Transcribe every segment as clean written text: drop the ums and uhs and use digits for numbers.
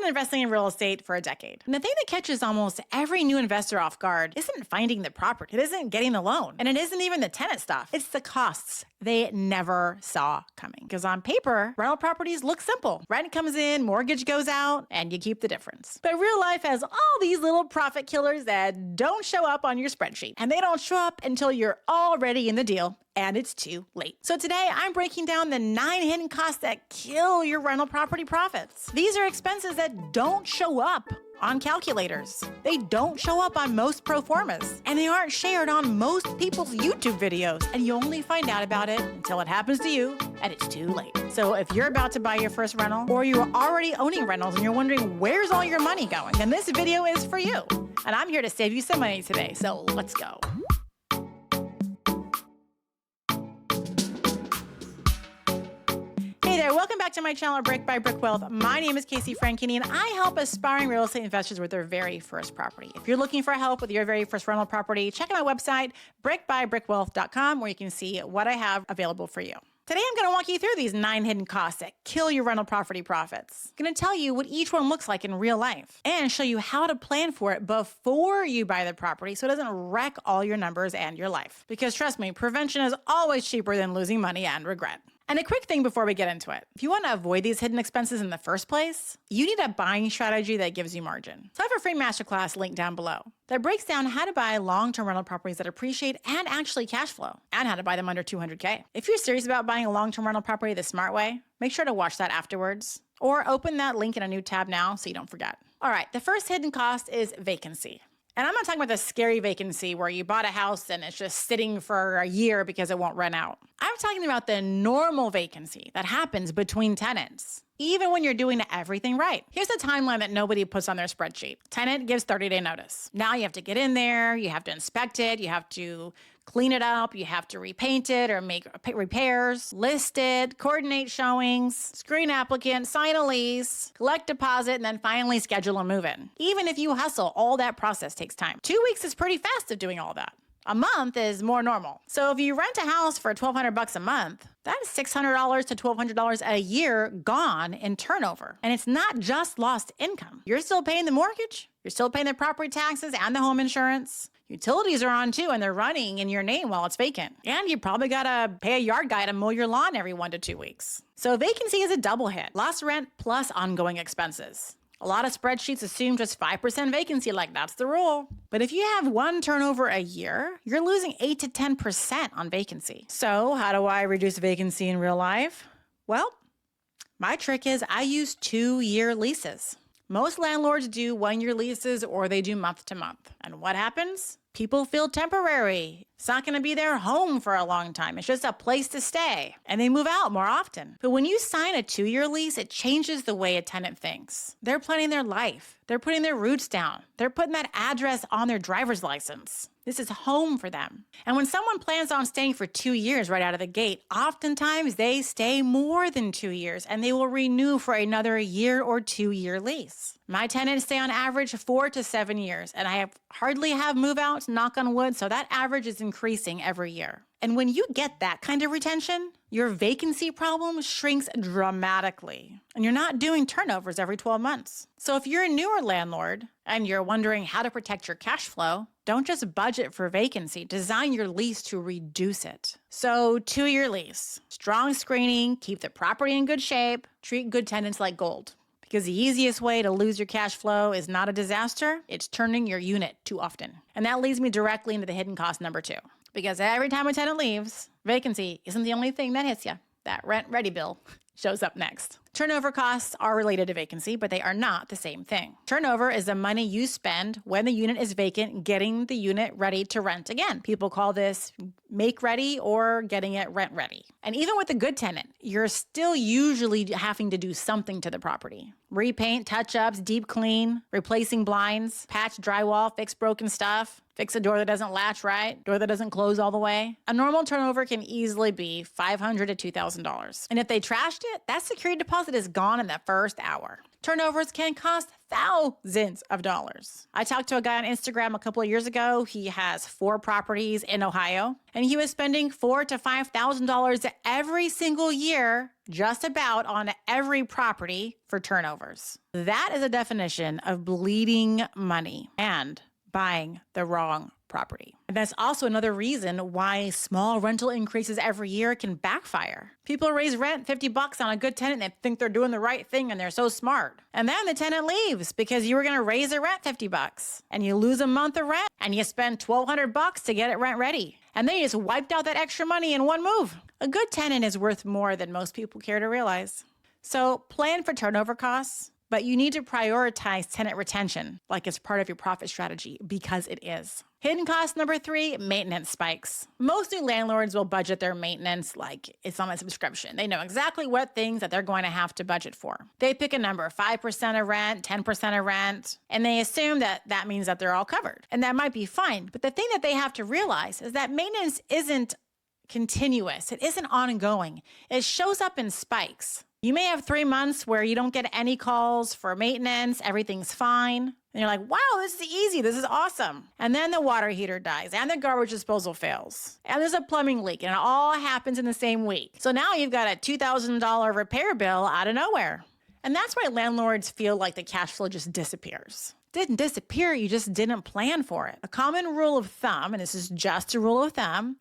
been investing in real estate for a decade. And the thing that catches almost every new investor off guard isn't finding the property. It isn't getting the loan. And it isn't even the tenant stuff. It's the costs they never saw coming. Because on paper, rental properties look simple. Rent comes in, mortgage goes out, and you keep the difference. But real life has all these little profit killers that don't show up on your spreadsheet. And they don't show up until you're already in the deal and it's too late. So today I'm breaking down the 9 hidden costs that kill your rental property profits. These are expenses that don't show up on calculators. They don't show up on most pro formas, and they aren't shared on most people's YouTube videos, and you only find out about it until it happens to you and it's too late. So if you're about to buy your first rental, or you're already owning rentals and you're wondering where's all your money going, then this video is for you. And I'm here to save you some money today, so let's go. Hey there, welcome back to my channel, Brick by Brick Wealth. My name is Franchini, and I help aspiring real estate investors with their very first property. If you're looking for help with your very first rental property, check out my website, brickbybrickwealth.com, where you can see what I have available for you. Today, I'm going to walk you through these 9 hidden costs that kill your rental property profits. I'm going to tell you what each one looks like in real life and show you how to plan for it before you buy the property so it doesn't wreck all your numbers and your life. Because trust me, prevention is always cheaper than losing money and regret. And a quick thing before we get into it. If you want to avoid these hidden expenses in the first place, you need a buying strategy that gives you margin. So I have a free masterclass linked down below that breaks down how to buy long-term rental properties that appreciate and actually cash flow, and how to buy them under $200K. If you're serious about buying a long-term rental property the smart way, make sure to watch that afterwards, or open that link in a new tab now so you don't forget. All right, the first hidden cost is vacancy. And I'm not talking about the scary vacancy where you bought a house and it's just sitting for a year because it won't rent out. I'm talking about the normal vacancy that happens between tenants, even when you're doing everything right. Here's the timeline that nobody puts on their spreadsheet. Tenant gives 30-day notice. Now you have to get in there, you have to inspect it, you have to clean it up, you have to repaint it or make repairs, list it, coordinate showings, screen applicant, sign a lease, collect deposit, and then finally schedule a move-in. Even if you hustle, all that process takes time. 2 weeks is pretty fast of doing all that. A month is more normal. So if you rent a house for $1,200 a month, that's $600 to $1,200 a year gone in turnover. And it's not just lost income. You're still paying the mortgage, you're still paying the property taxes and the home insurance. Utilities are on too, and they're running in your name while it's vacant. And you probably gotta pay a yard guy to mow your lawn every 1 to 2 weeks. So vacancy is a double hit. Lost rent plus ongoing expenses. A lot of spreadsheets assume just 5% vacancy, like that's the rule. But if you have 1 turnover a year, you're losing 8 to 10% on vacancy. So how do I reduce vacancy in real life? Well, my trick is I use 2-year leases. Most landlords do 1-year leases or they do month to month. And what happens? People feel temporary. It's not going to be their home for a long time. It's just a place to stay. And they move out more often. But when you sign a 2-year lease, it changes the way a tenant thinks. They're planning their life. They're putting their roots down. They're putting that address on their driver's license. This is home for them. And when someone plans on staying for 2 years right out of the gate, oftentimes they stay more than 2 years and they will renew for another year or 2-year lease. My tenants stay on average 4 to 7 years, and I hardly have move-outs, knock on wood, so that average is increasing every year. And when you get that kind of retention, your vacancy problem shrinks dramatically. And you're not doing turnovers every 12 months. So if you're a newer landlord and you're wondering how to protect your cash flow, don't just budget for vacancy. Design your lease to reduce it. So 2-year lease, strong screening, keep the property in good shape, treat good tenants like gold. Because the easiest way to lose your cash flow is not a disaster, it's turning your unit too often. And that leads me directly into the hidden cost number 2. Because every time a tenant leaves, vacancy isn't the only thing that hits you. That rent-ready bill shows up next. Turnover costs are related to vacancy, but they are not the same thing. Turnover is the money you spend when the unit is vacant, getting the unit ready to rent again. People call this make ready or getting it rent ready. And even with a good tenant, you're still usually having to do something to the property. Repaint, touch-ups, deep clean, replacing blinds, patch drywall, fix broken stuff, fix a door that doesn't latch right, door that doesn't close all the way. A normal turnover can easily be $500 to $2,000. And if they trashed it, that security deposit deposit is gone in the first hour. Turnovers can cost thousands of dollars. I talked to a guy on Instagram a couple of years ago. He has 4 properties in Ohio, and he was spending $4,000 to $5,000 every single year, just about on every property for turnovers. That is a definition of bleeding money and buying the wrong property. And that's also another reason why small rental increases every year can backfire. People raise rent $50 on a good tenant and they think they're doing the right thing and they're so smart. And then the tenant leaves because you were going to raise the rent $50 and you lose a month of rent and you spend $1,200 to get it rent ready. And then you just wiped out that extra money in one move. A good tenant is worth more than most people care to realize. So plan for turnover costs, but you need to prioritize tenant retention like it's part of your profit strategy, because it is. Hidden cost number 3, maintenance spikes. Most new landlords will budget their maintenance like it's on a subscription. They know exactly what things that they're going to have to budget for. They pick a number, 5% of rent, 10% of rent, and they assume that that means that they're all covered. And that might be fine, but the thing that they have to realize is that maintenance isn't continuous. It isn't ongoing. It shows up in spikes. You may have 3 months where you don't get any calls for maintenance, everything's fine. And you're like, wow, this is easy, this is awesome. And then the water heater dies, and the garbage disposal fails, and there's a plumbing leak, and it all happens in the same week. So now you've got a $2,000 repair bill out of nowhere. And that's why landlords feel like the cash flow just disappears. Didn't disappear, you just didn't plan for it. A common rule of thumb, and this is just a rule of thumb,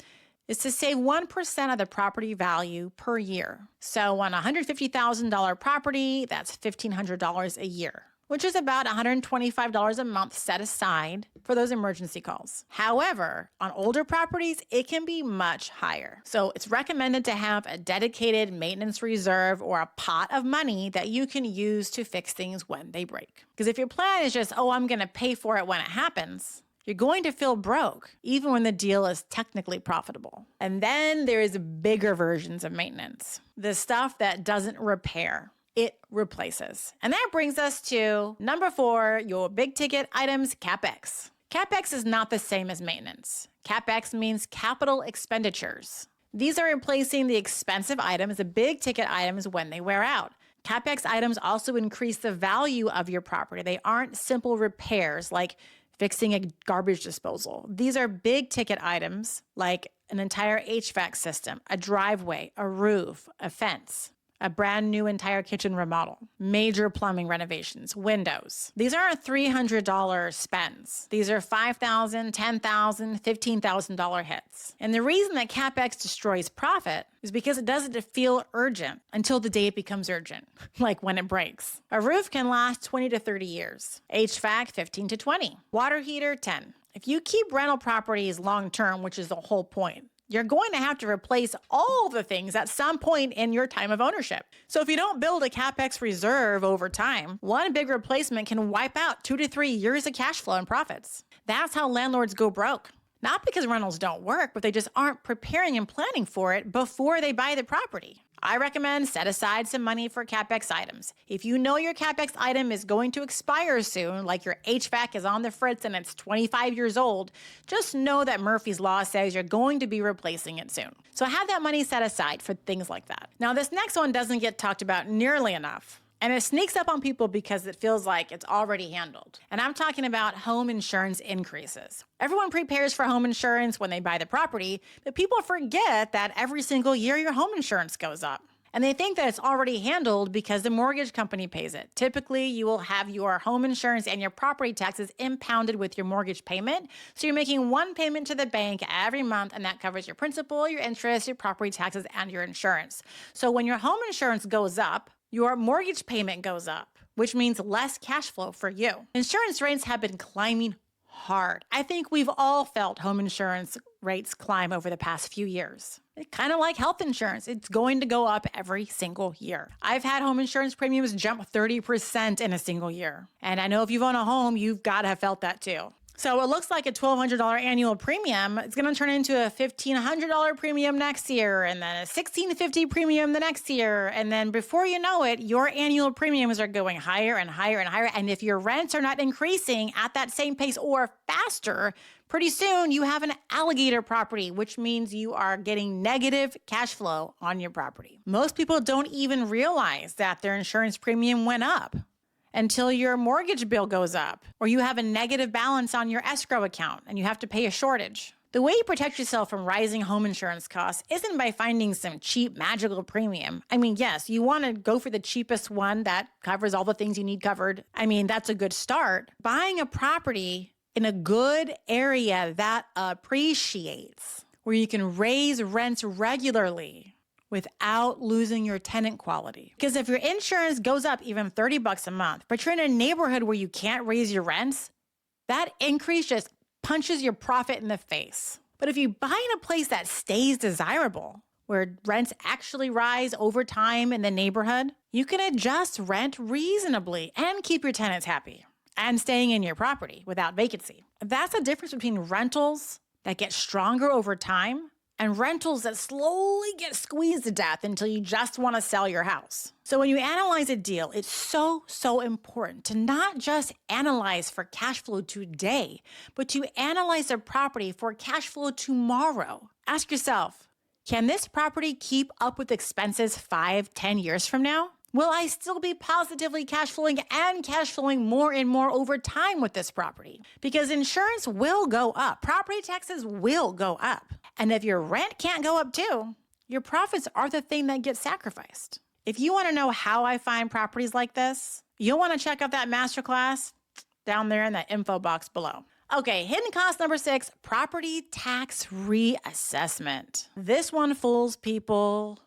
is to save 1% of the property value per year. So on a $150,000 property, that's $1,500 a year, which is about $125 a month set aside for those emergency calls. However, on older properties, it can be much higher. So it's recommended to have a dedicated maintenance reserve or a pot of money that you can use to fix things when they break. Because if your plan is just, oh, I'm going to pay for it when it happens, you're going to feel broke, even when the deal is technically profitable. And then there's bigger versions of maintenance, the stuff that doesn't repair, it replaces. And that brings us to number 4, your big ticket items, CapEx. CapEx is not the same as maintenance. CapEx means capital expenditures. These are replacing the expensive items, the big ticket items, when they wear out. CapEx items also increase the value of your property. They aren't simple repairs like fixing a garbage disposal. These are big ticket items like an entire HVAC system, a driveway, a roof, a fence, a brand new entire kitchen remodel, major plumbing renovations, windows. These aren't $300 spends. These are $5,000, $10,000, $15,000 hits. And the reason that CapEx destroys profit is because it doesn't feel urgent until the day it becomes urgent, like when it breaks. A roof can last 20 to 30 years. HVAC, 15 to 20. Water heater, 10. If you keep rental properties long-term, which is the whole point, you're going to have to replace all the things at some point in your time of ownership. So if you don't build a CapEx reserve over time, one big replacement can wipe out 2 to 3 years of cash flow and profits. That's how landlords go broke. Not because rentals don't work, but they just aren't preparing and planning for it before they buy the property. I recommend set aside some money for CapEx items. If you know your CapEx item is going to expire soon, like your HVAC is on the fritz and it's 25 years old, just know that Murphy's Law says you're going to be replacing it soon. So have that money set aside for things like that. Now, this next one doesn't get talked about nearly enough. And it sneaks up on people because it feels like it's already handled. And I'm talking about home insurance increases. Everyone prepares for home insurance when they buy the property, but people forget that every single year your home insurance goes up. And they think that it's already handled because the mortgage company pays it. Typically, you will have your home insurance and your property taxes impounded with your mortgage payment. So you're making one payment to the bank every month, and that covers your principal, your interest, your property taxes, and your insurance. So when your home insurance goes up, your mortgage payment goes up, which means less cash flow for you. Insurance rates have been climbing hard. I think we've all felt home insurance rates climb over the past few years. It's kind of like health insurance. It's going to go up every single year. I've had home insurance premiums jump 30% in a single year. And I know if you've owned a home, you've got to have felt that too. So it looks like a $1,200 annual premium. It's going to turn into a $1,500 premium next year, and then a $1,650 premium the next year. And then before you know it, your annual premiums are going higher and higher and higher. And if your rents are not increasing at that same pace or faster, pretty soon you have an alligator property, which means you are getting negative cash flow on your property. Most people don't even realize that their insurance premium went up until your mortgage bill goes up, or you have a negative balance on your escrow account and you have to pay a shortage. The way you protect yourself from rising home insurance costs isn't by finding some cheap magical premium. I mean, yes, you want to go for the cheapest one that covers all the things you need covered. I mean, that's a good start. Buying a property in a good area that appreciates, where you can raise rents regularly without losing your tenant quality. Because if your insurance goes up even $30 a month, but you're in a neighborhood where you can't raise your rents, that increase just punches your profit in the face. But if you buy in a place that stays desirable, where rents actually rise over time in the neighborhood, you can adjust rent reasonably and keep your tenants happy and staying in your property without vacancy. That's the difference between rentals that get stronger over time and rentals that slowly get squeezed to death until you just want to sell your house. So when you analyze a deal, it's so important to not just analyze for cash flow today, but to analyze a property for cash flow tomorrow. Ask yourself, can this property keep up with expenses 5-10 years from now? Will I still be positively cash flowing and cash flowing more and more over time with this property? Because insurance will go up. Property taxes will go up. And if your rent can't go up too, your profits are the thing that gets sacrificed. If you want to know how I find properties like this, you'll want to check out that masterclass down there in that info box below. Okay, hidden cost number 6, property tax reassessment. This one fools people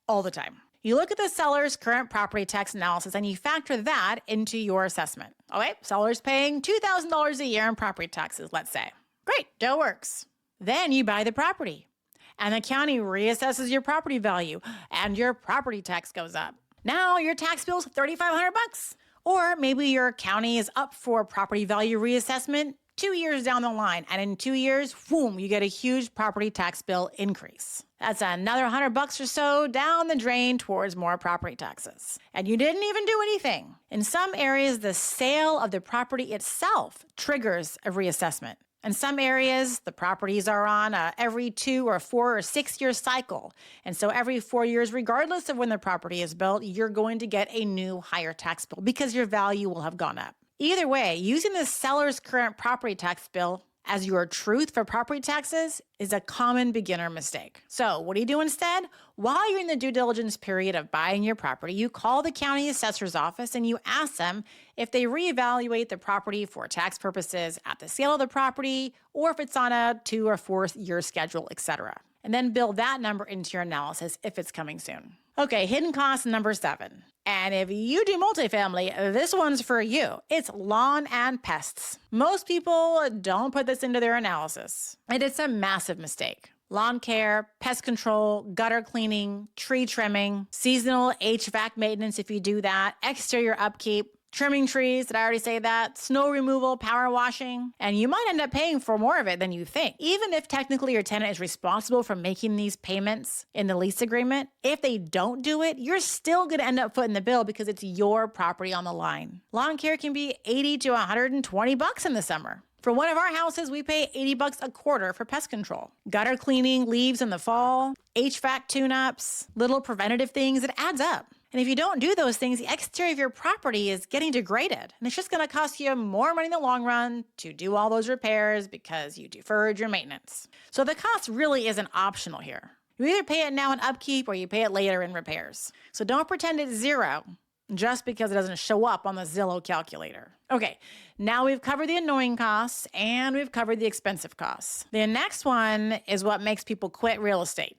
all the time. You look at the seller's current property tax analysis and you factor that into your assessment. Okay, seller's paying $2,000 a year in property taxes, let's say. Great, deal works. Then you buy the property and the county reassesses your property value and your property tax goes up. Now your tax bill is $3,500. Or maybe your county is up for property value reassessment 2 years down the line, and in 2 years, boom, you get a huge property tax bill increase. That's another $100 or so down the drain towards more property taxes. And you didn't even do anything. In some areas, the sale of the property itself triggers a reassessment. In some areas, the properties are on a every 2 or 4 or 6 year cycle. And so every 4 years, regardless of when the property is built, you're going to get a new higher tax bill because your value will have gone up. Either way, using the seller's current property tax bill as your truth for property taxes is a common beginner mistake. So what do you do instead? While you're in the due diligence period of buying your property, you call the county assessor's office and you ask them if they reevaluate the property for tax purposes at the sale of the property, or if it's on a 2 or 4 year schedule, etc. And then build that number into your analysis if it's coming soon. Okay, hidden cost number 7. And if you do multifamily, this one's for you. It's lawn and pests. Most people don't put this into their analysis, and it's a massive mistake. Lawn care, pest control, gutter cleaning, tree trimming, seasonal HVAC maintenance if you do that, exterior upkeep, trimming trees, did I already say that? Snow removal, power washing, and you might end up paying for more of it than you think. Even if technically your tenant is responsible for making these payments in the lease agreement, if they don't do it, you're still going to end up footing the bill because it's your property on the line. Lawn care can be $80 to $120 in the summer. For one of our houses, we pay $80 a quarter for pest control. Gutter cleaning, leaves in the fall, HVAC tune-ups, little preventative things, it adds up. And if you don't do those things, the exterior of your property is getting degraded. And it's just going to cost you more money in the long run to do all those repairs because you deferred your maintenance. So the cost really isn't optional here. You either pay it now in upkeep or you pay it later in repairs. So don't pretend it's zero just because it doesn't show up on the Zillow calculator. Okay, now we've covered the annoying costs and we've covered the expensive costs. The next one is what makes people quit real estate.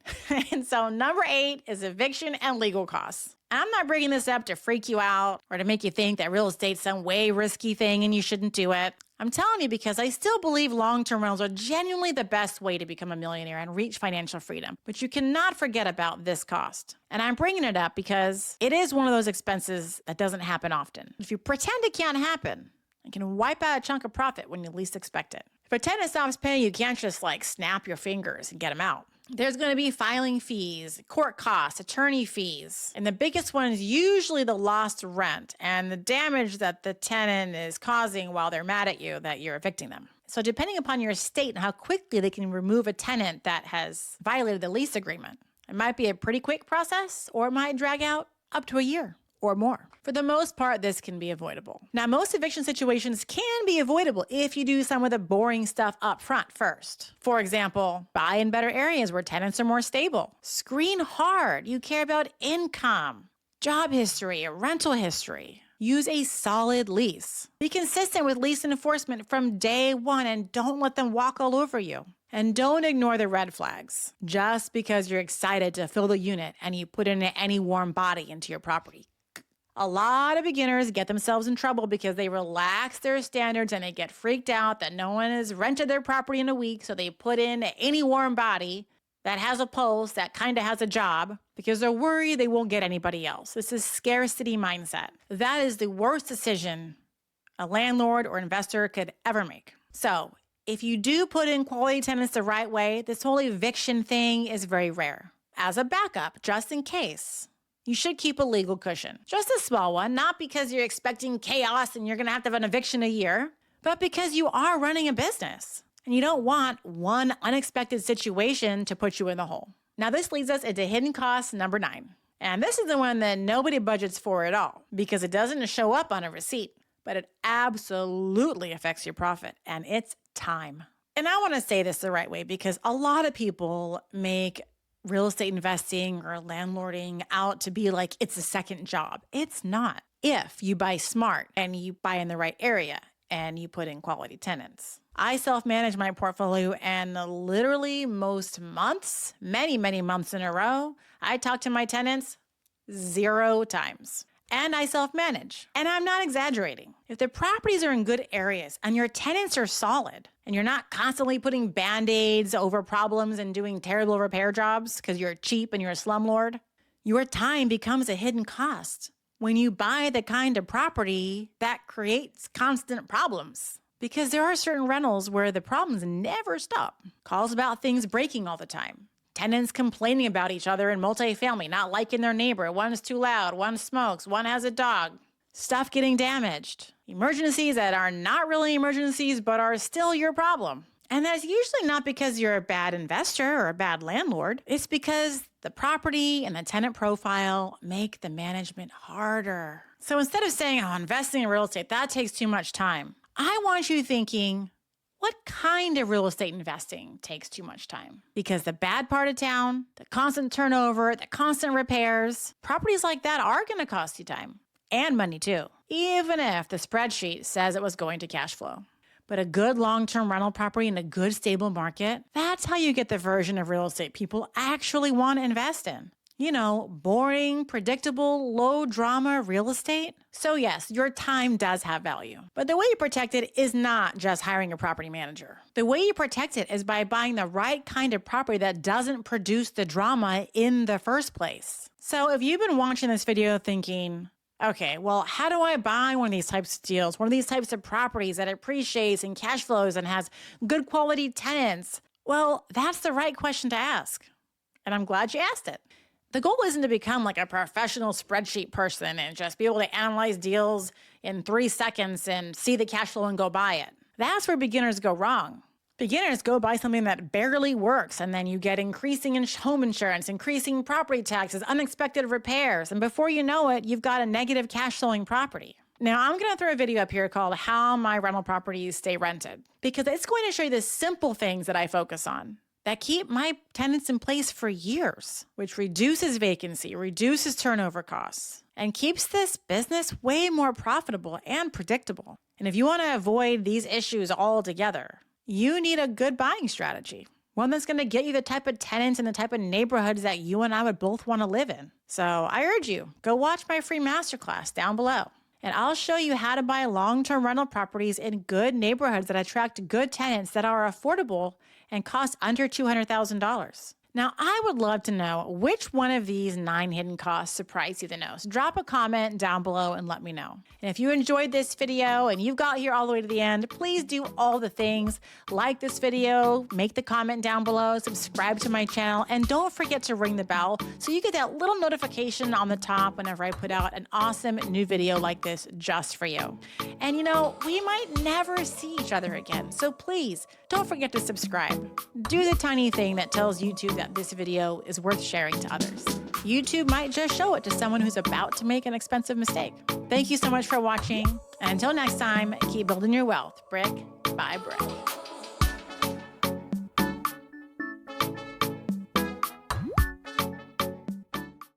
And so number 8 is eviction and legal costs. I'm not bringing this up to freak you out or to make you think that real estate's some way risky thing and you shouldn't do it. I'm telling you because I still believe long-term rentals are genuinely the best way to become a millionaire and reach financial freedom. But you cannot forget about this cost. And I'm bringing it up because it is one of those expenses that doesn't happen often. If you pretend it can't happen, and can wipe out a chunk of profit when you least expect it. If a tenant stops paying, you can't just snap your fingers and get them out. There's going to be filing fees, court costs, attorney fees. And the biggest one is usually the lost rent and the damage that the tenant is causing while they're mad at you that you're evicting them. So depending upon your state and how quickly they can remove a tenant that has violated the lease agreement, it might be a pretty quick process or it might drag out up to a year or more. For the most part, this can be avoidable. Now, most eviction situations can be avoidable if you do some of the boring stuff up front first. For example, buy in better areas where tenants are more stable. Screen hard. You care about income, job history, rental history. Use a solid lease. Be consistent with lease enforcement from day one and don't let them walk all over you. And don't ignore the red flags just because you're excited to fill the unit and you put in any warm body into your property. A lot of beginners get themselves in trouble because they relax their standards and they get freaked out that no one has rented their property in a week, so they put in any warm body that has a pulse, that kind of has a job, because they're worried they won't get anybody else. This is scarcity mindset. That is the worst decision a landlord or investor could ever make. So if you do put in quality tenants the right way, this whole eviction thing is very rare. As a backup, just in case, you should keep a legal cushion. Just a small one, not because you're expecting chaos and you're going to have an eviction a year, but because you are running a business and you don't want one unexpected situation to put you in the hole. Now, this leads us into hidden costs number 9. And this is the one that nobody budgets for at all because it doesn't show up on a receipt, but it absolutely affects your profit, and it's time. And I want to say this the right way because a lot of people make real estate investing or landlording out to be like it's a second job. It's not. If you buy smart and you buy in the right area and you put in quality tenants. I self-manage my portfolio, and literally most months, many months in a row, I talk to my tenants 0 times. And I self-manage. And I'm not exaggerating. If the properties are in good areas and your tenants are solid and you're not constantly putting Band-Aids over problems and doing terrible repair jobs because you're cheap and you're a slumlord, your time becomes a hidden cost when you buy the kind of property that creates constant problems. Because there are certain rentals where the problems never stop. Calls about things breaking all the time. Tenants complaining about each other in multifamily, not liking their neighbor. One's too loud, one smokes, one has a dog. Stuff getting damaged. Emergencies that are not really emergencies, but are still your problem. And that's usually not because you're a bad investor or a bad landlord. It's because the property and the tenant profile make the management harder. So instead of saying, investing in real estate, that takes too much time, I want you thinking, what kind of real estate investing takes too much time? Because the bad part of town, the constant turnover, the constant repairs, properties like that are going to cost you time and money too, even if the spreadsheet says it was going to cash flow. But a good long-term rental property in a good stable market, that's how you get the version of real estate people actually want to invest in. You know, boring, predictable, low drama real estate. So yes, your time does have value. But the way you protect it is not just hiring a property manager. The way you protect it is by buying the right kind of property that doesn't produce the drama in the first place. So if you've been watching this video thinking, okay, well, how do I buy one of these types of deals, one of these types of properties that appreciates and cash flows and has good quality tenants? Well, that's the right question to ask. And I'm glad you asked it. The goal isn't to become like a professional spreadsheet person and just be able to analyze deals in 3 seconds and see the cash flow and go buy it. That's where beginners go wrong. Beginners go buy something that barely works, and then you get increasing home insurance, increasing property taxes, unexpected repairs, and before you know it, you've got a negative cash flowing property. Now, I'm going to throw a video up here called How My Rental Properties Stay Rented, because it's going to show you the simple things that I focus on that keep my tenants in place for years, which reduces vacancy, reduces turnover costs, and keeps this business way more profitable and predictable. And if you want to avoid these issues altogether, you need a good buying strategy, one that's going to get you the type of tenants and the type of neighborhoods that you and I would both want to live in. So I urge you, go watch my free masterclass down below. And I'll show you how to buy long-term rental properties in good neighborhoods that attract good tenants that are affordable and cost under $200,000. Now, I would love to know which one of these 9 hidden costs surprised you the most. Drop a comment down below and let me know. And if you enjoyed this video and you've got here all the way to the end, please do all the things. Like this video, make the comment down below, subscribe to my channel, and don't forget to ring the bell so you get that little notification on the top whenever I put out an awesome new video like this just for you. And you know, we might never see each other again, so please don't forget to subscribe. Do the tiny thing that tells YouTube that this video is worth sharing to others. YouTube might just show it to someone who's about to make an expensive mistake. Thank you so much for watching, and until next time, keep building your wealth brick by brick.